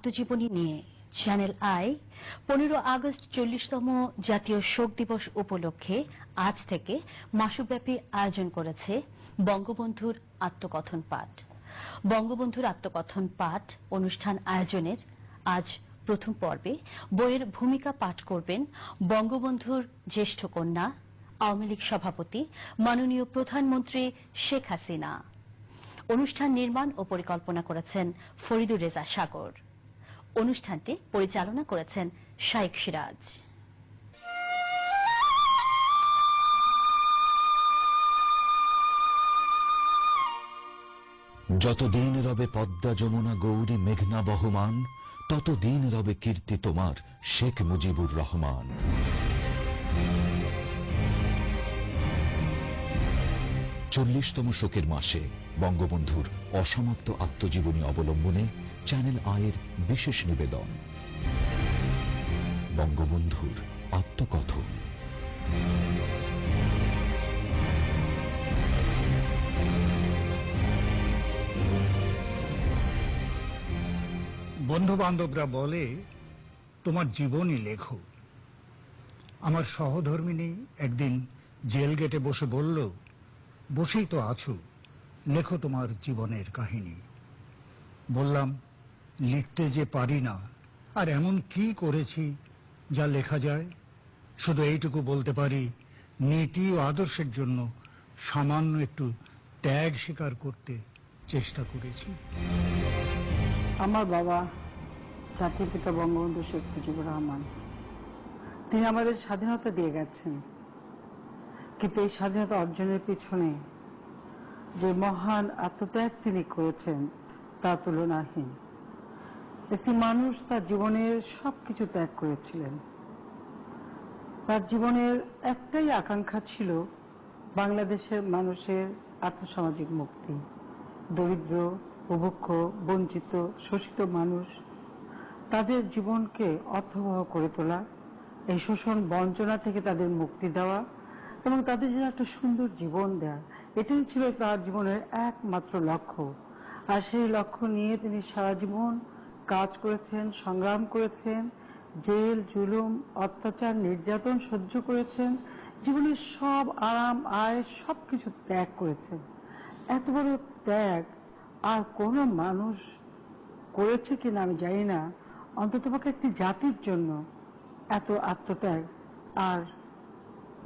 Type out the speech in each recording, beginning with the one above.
আত্মজীবনী নিয়ে channel I 15 August 40তম জাতীয় শোক দিবস উপলক্ষে আজ থেকে মাসব্যাপী আয়োজন করেছে বঙ্গবন্ধুর আত্মকথন পাঠ। বঙ্গবন্ধুর আত্মকথন পাঠ অনুষ্ঠান আয়োজনের আজ প্রথম পর্বে বইয়ের ভূমিকা পাঠ করবেন বঙ্গবন্ধুর জ্যেষ্ঠ কন্যা, আওয়ামী লীগ সভাপতি মাননীয় প্রধানমন্ত্রী শেখ হাসিনা। অনুষ্ঠান নির্মাণ ও পরিকল্পনা করেছেন ফরিদুর রেজা সাগর। অনুষ্ঠানটি পরিচালনা করেছেন শাইখ সিরাজ। যতদিন রবে পদ্মা যমুনা গৌরী মেঘনা বহমান, ততদিন রবে কীর্তি তোমার শেখ মুজিবুর রহমান। 40তম শোকের মাসে বঙ্গবন্ধুর অসমাপ্ত আত্মজীবনী অবলম্বনে চ্যানেল আইয়ের বিশেষ নিবেদন বঙ্গবন্ধুর আত্মকথন। বন্ধু বান্ধবরা বলে তোমার জীবনই লেখো। আমার সহধর্মিনী একদিন জেল গেটে বসে বলল, বসেই তো আছো, লেখো তোমার জীবনের কাহিনী। বললাম, লিখতে যে পারি না, আর এমন কি করেছি যা লেখা যায়? শুধু এইটুকু বলতে পারি, নীতি ও আদর্শের জন্য সামান্য একটু ত্যাগ স্বীকার করতে চেষ্টা করেছি। আমার বাবা জাতির পিতা বঙ্গবন্ধু শেখ মুজিবুর রহমান, তিনি আমাদের স্বাধীনতা দিয়ে গেছেন, কিন্তু এই স্বাধীনতা অর্জনের পিছনে যে মহান আত্মত্যাগ তিনি করেছেন তা তুলনাহীন। একটি মানুষ তার জীবনের সবকিছু ত্যাগ করেছিলেন। তার জীবনের একটাই আকাঙ্ক্ষা ছিল বাংলাদেশের মানুষের আর্থসামাজিক মুক্তি। দরিদ্র, উপভোগ্য, বঞ্চিত, শোষিত মানুষ, তাদের জীবনকে অর্থবহ করে তোলা, এই শোষণ বঞ্চনা থেকে তাদের মুক্তি দেওয়া এবং তাদের জন্য একটা সুন্দর জীবন দেয়া, এটাই ছিল তার জীবনের একমাত্র লক্ষ্য। আর সেই লক্ষ্য নিয়ে তিনি সারা জীবন কাজ করেছেন, সংগ্রাম করেছেন, জেল, জুলুম, অত্যাচার, নির্যাতন সহ্য করেছেন, জীবনের সব আরাম আয় সবকিছু ত্যাগ করেছেন। এত বড় ত্যাগ আর কোনো মানুষ করেছে কিনা আমি জানি না, অন্ততপক্ষে একটি জাতির জন্য এত আত্মত্যাগ আর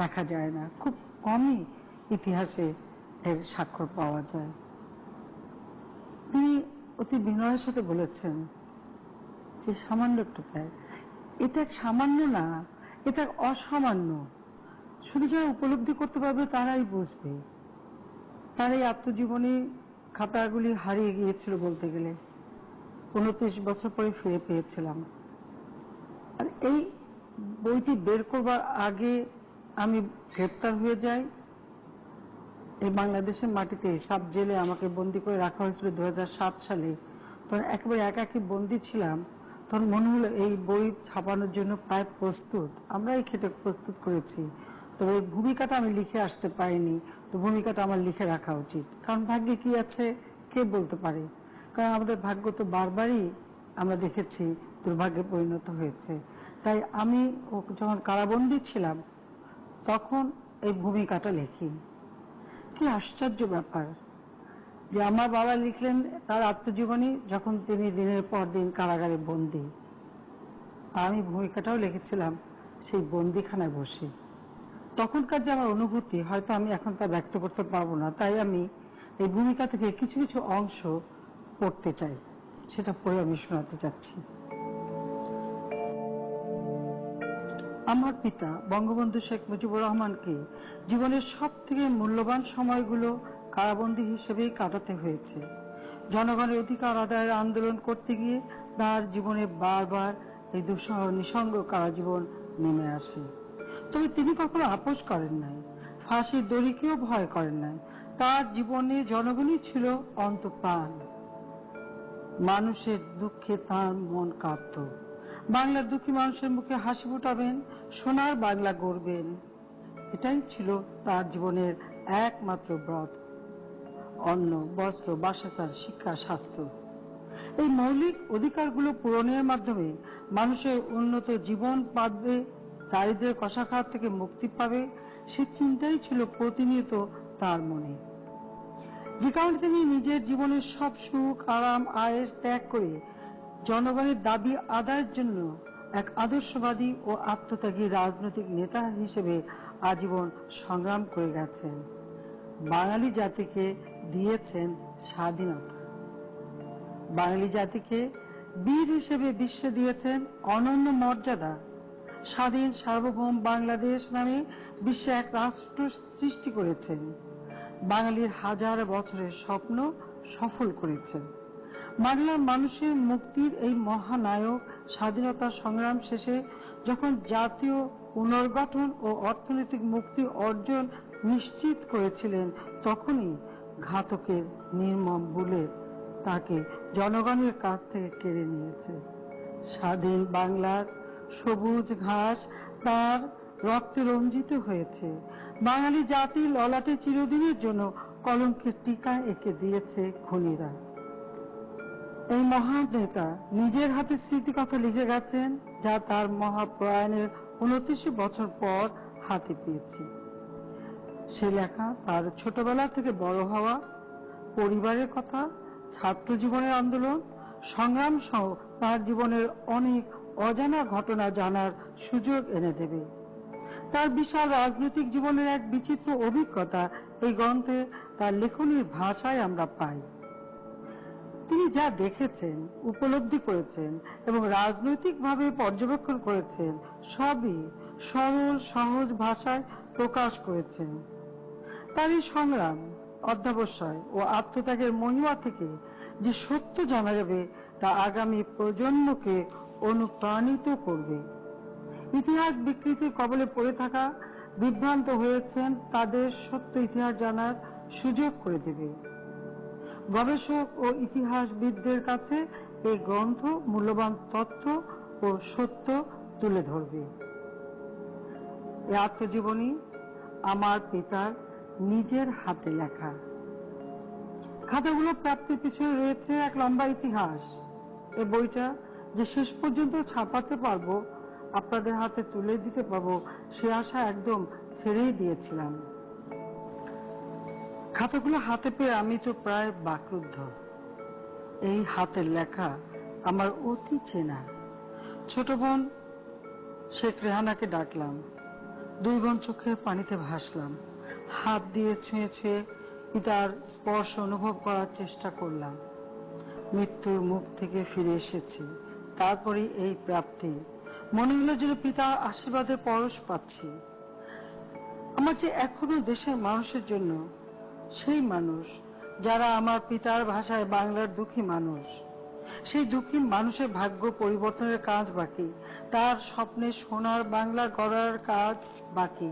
দেখা যায় না। খুব কমই ইতিহাসে এর স্বাক্ষর পাওয়া যায়। তিনি অতি বিনয়ের সাথে বলেছেন যে সামান্য একটু ত্যাগ, এটা সামান্য না, এটা অসামান্য। শুধু যারা উপলব্ধি করতে পারবে তারাই বুঝবে। তার এই আত্মজীবনী খাতাগুলি হারিয়ে গিয়েছিল বলতে গেলে, 29 বছর পরে ফিরে পেয়েছিলাম। আর এই বইটি বের করবার আগে আমি গ্রেপ্তার হয়ে যাই। এই বাংলাদেশের মাটিতে সাব জেলে আমাকে বন্দি করে রাখা হয়েছিল 2007 সালে। তখন একেবারে একাকী বন্দি ছিলাম। তখন মনে হলো এই বই ছাপানোর জন্য প্রায় প্রস্তুত, আমরা এই ক্ষেত্রে প্রস্তুত করেছি, তবে ভূমিকাটা আমি লিখে আসতে পারিনি। তো ভূমিকাটা আমার লিখে রাখা উচিত, কারণ ভাগ্যে কি আছে কে বলতে পারে। কারণ আমাদের ভাগ্য তো বারবারই আমরা দেখেছি দুর্ভাগ্যে পরিণত হয়েছে। তাই আমি যখন কারাবন্দী ছিলাম তখন এই ভূমিকাটা লিখি। কি আশ্চর্য ব্যাপার যে আমার বাবা লিখলেন তার আত্মজীবনী যখন তিনি দিনের পর দিন কারাগারে বন্দী, আর আমি ভূমিকাটাও লিখেছিলাম সেই বন্দিখানায় বসে। তখনকার যে আমার অনুভূতি হয়তো আমি এখন তা ব্যক্ত করতে পারবো না, তাই আমি এই ভূমিকা থেকে কিছু কিছু অংশ পড়তে চাই, সেটা পড়ে আমি শোনাতে চাচ্ছি। আমার পিতা বঙ্গবন্ধু শেখ মুজিবুর রহমানকে জীবনের সব থেকে মূল্যবান সময়গুলো কারাবন্দী হিসেবেই কাটাতে হয়েছে। জনগণের অধিকার আদায়ের আন্দোলন করতে গিয়ে তার জীবনে বারবার এই দুঃসহ নিঃসঙ্গ কারাজীবন নেমে আসে। তবে তিনি কখনো আপোষ করেন নাই, ফাঁসির দড়িকেও ভয় করেন নাই। তার জীবনে জনগণই ছিল অন্তঃপ্রাণ। মানুষের দুঃখে তার মন কাঁদত। বাংলার দুঃখী মানুষের মুখে হাসি ফুটাবেন, সোনার বাংলা গড়বেন, এটাই ছিল তার জীবনের একমাত্র ব্রত। অন্ন, বস্ত্র, বাসস্থান, শিক্ষা, স্বাস্থ্য, এই মৌলিক অধিকারগুলো পূরণের মাধ্যমে মানুষের উন্নত জীবন পাবে, দারিদ্র্যের কষাঘাত থেকে মুক্তি পাবে, সে চিন্তাই ছিল প্রতিনিয়ত তার মনে। যে কারণে তিনি নিজের জীবনের সব সুখ, আরাম, আয়েশ ত্যাগ করে জনগণের দাবি আদায়ের জন্য এক আদর্শবাদী ও আত্মত্যাগী রাজনৈতিক নেতা হিসেবে আজীবন সংগ্রাম করে গেছেন। বাঙালি জাতিকে দিয়েছেন স্বাধীনতা, বাঙালি জাতিকে বীর হিসেবে বিশ্বে দিয়েছেন অনন্য মর্যাদা। স্বাধীন সার্বভৌম বাংলাদেশ নামে বিশ্বে এক রাষ্ট্র সৃষ্টি করেছেন। বাঙালির হাজার বছরের স্বপ্ন সফল করেছেন। বাংলার মানুষের মুক্তির এই মহানায়ক স্বাধীনতা সংগ্রাম শেষে যখন জাতীয় পুনর্গঠন ও অর্থনৈতিক মুক্তি অর্জন নিশ্চিত করেছিলেন, তখনই ঘাতকের নির্মম বুলেট তাকে জনগণের কাছ থেকে কেড়ে নিয়েছে। স্বাধীন বাংলার সবুজ ঘাস তার রক্তে রঞ্জিত হয়েছে। বাঙালি জাতির ললাটে চিরদিনের জন্য কলঙ্কের টিকা এঁকে দিয়েছে খুনিরা। এই মহান নেতা নিজের হাতে স্মৃতিকথা লিখে গেছেন, যা তার মহাপ্রয়াণের 29 বছর পর হাতে পেয়েছি। সে লেখা তার ছোটবেলা থেকে বড় হওয়া, পরিবারের কথা, ছাত্র জীবনের আন্দোলন, সংগ্রাম সহ তার জীবনের অনেক অজানা ঘটনা জানার সুযোগ এনে দেবে। তার বিশাল রাজনৈতিক জীবনের এক বিচিত্র অভিজ্ঞতা এই গ্রন্থে তার লেখনীর ভাষায় আমরা পাই। তিনি যা দেখেছেন, উপলব্ধি করেছেন এবং রাজনৈতিকভাবে পর্যবেক্ষণ করেছেন, সবই সরল সহজ ভাষায় প্রকাশ করেছেন। তার এই সংগ্রাম, অধ্যবসায় ও আত্মত্যাগের মহিমা থেকে যে সত্য জানা যাবে, তা আগামী প্রজন্মকে অনুপ্রাণিত করবে। ইতিহাস বিকৃতির কবলে পড়ে থাকা, বিভ্রান্ত হয়েছেন তাদের সত্য ইতিহাস জানার সুযোগ করে দেবে। গবেষক ও ইতিহাসবিদদের কাছে এই গ্রন্থ মূল্যবান তথ্য ও সত্য তুলে ধরবে। এই আত্মজীবনী আমার পিতার নিজের হাতে লেখা। খাতাগুলো প্রাপ্তির পিছনে রয়েছে এক লম্বা ইতিহাস। এই বইটা যে শেষ পর্যন্ত ছাপাতে পারবো, আপনাদের হাতে তুলে দিতে পারবো, সে আশা একদম ছেড়েই দিয়েছিলাম। খাতাগুলো হাতে পেয়ে আমি তো প্রায় বাকরুদ্ধ। এই হাতের লেখা আমার অতি চেনা। ছোট বোন শেখ রেহানাকে ডাকলাম। 2 বোন চোখের পানিতে ভাসলাম। হাত দিয়ে ছুঁয়ে ছুঁয়ে পিতার স্পর্শ অনুভব করার চেষ্টা করলাম। মৃত্যুর মুখ থেকে ফিরে এসেছি, তারপরে এই প্রাপ্তি। মনে হলো যেন পিতার আশীর্বাদের পরশ পাচ্ছি। আমার যে এখনো দেশের মানুষের জন্য, সেই মানুষ যারা আমার পিতার ভাষায় বাংলার দুঃখী মানুষ, সেই দুঃখী মানুষের ভাগ্য পরিবর্তনের কাজ বাকি, তার স্বপ্নে সোনার বাংলা গড়ার কাজ বাকি।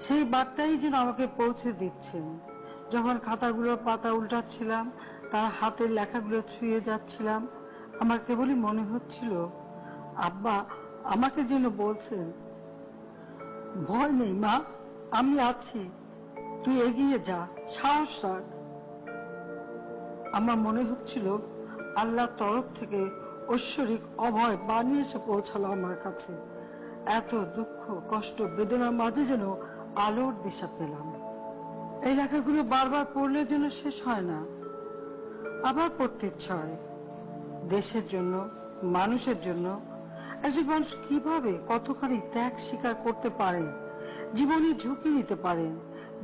সেই বার্তাই যেন আমাকে পৌঁছে দিচ্ছেন। যখন খাতাগুলোর পাতা উল্টাচ্ছিলাম, তার হাতের লেখাগুলো ছুঁয়ে যাচ্ছিলাম, আমার কেবলই মনে হচ্ছিল আব্বা আমাকে যেন বলছেন, ভয় নেই মা, আমি আছি, তুই এগিয়ে যা, সাহস রাখ। আমার মনে হচ্ছিল আল্লাহর তরফ থেকে ঐশ্বরিক অভয় বাণী এসে পৌঁছালো আমার কাছে। এত দুঃখ, কষ্ট, বেদনার মাঝে যেন আলোর দিশা পেলাম। এই লেখাগুলো বারবার পড়লে যেন শেষ হয় না, আবার পড়তে ইচ্ছা হয়। দেশের জন্য, মানুষের জন্য একজন মানুষ কিভাবে কতখানি ত্যাগ স্বীকার করতে পারেন, জীবনে ঝুঁকি নিতে পারেন,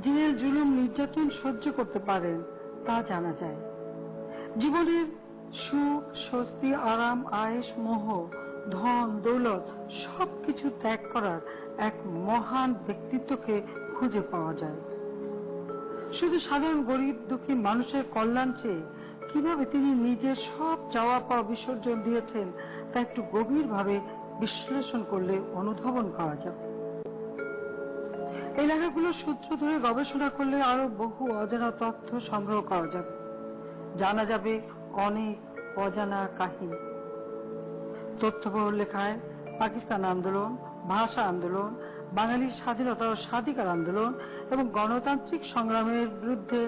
জেল জুলুম নির্যাতন সহ্য করতে পারেন, তা জানা যায়। জীবনের সুখ, স্বস্তি, আরাম, আয়েশ, মোহ, ধন, দৌলত সবকিছু ত্যাগ করার এক মহান ব্যক্তিত্বকে খুঁজে পাওয়া যায়। শুধু সাধারণ গরিব দুঃখী মানুষের কল্যাণ চেয়ে কিভাবে তিনি নিজের সব চাওয়া পাওয়া বিসর্জন দিয়েছেন, তা একটু গভীরভাবে বিশ্লেষণ করলে অনুধাবন করা যাবে। এই লেখাগুলো সূত্র ধরে গবেষণা করলে আরো বহু অজানা তথ্য সংগ্রহ করা যাবে, জানা যাবে অনেক অজানা কাহিনী। তথ্যবহ লেখায় পাকিস্তান আন্দোলন, ভাষা আন্দোলন, বাঙালির স্বাধীনতা ও স্বাধিকার আন্দোলন এবং গণতান্ত্রিক সংগ্রামের বিরুদ্ধে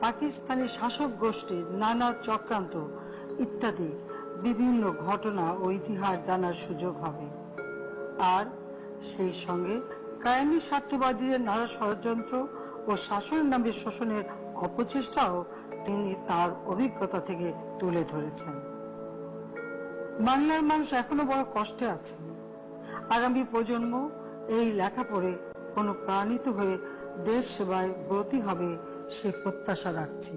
পাকিস্তানি শাসক গোষ্ঠীর নানা চক্রান্ত ইত্যাদি বিভিন্ন ঘটনা ও ইতিহাস জানার সুযোগ হবে। আর সেই সঙ্গে কায়েমি স্বার্থবাদীদের নানা ষড়যন্ত্র ও শাসনের নামে শোষণের অপচেষ্টাও তিনি তার অভিজ্ঞতা থেকে তুলে ধরেছেন। বাংলার মানুষ এখনো বড় কষ্টে আছে। আগামী প্রজন্ম এই লেখা পড়ে অনুপ্রাণিত হয়ে দেশ সেবায় ব্রতী হবে সে প্রত্যাশা রাখছি।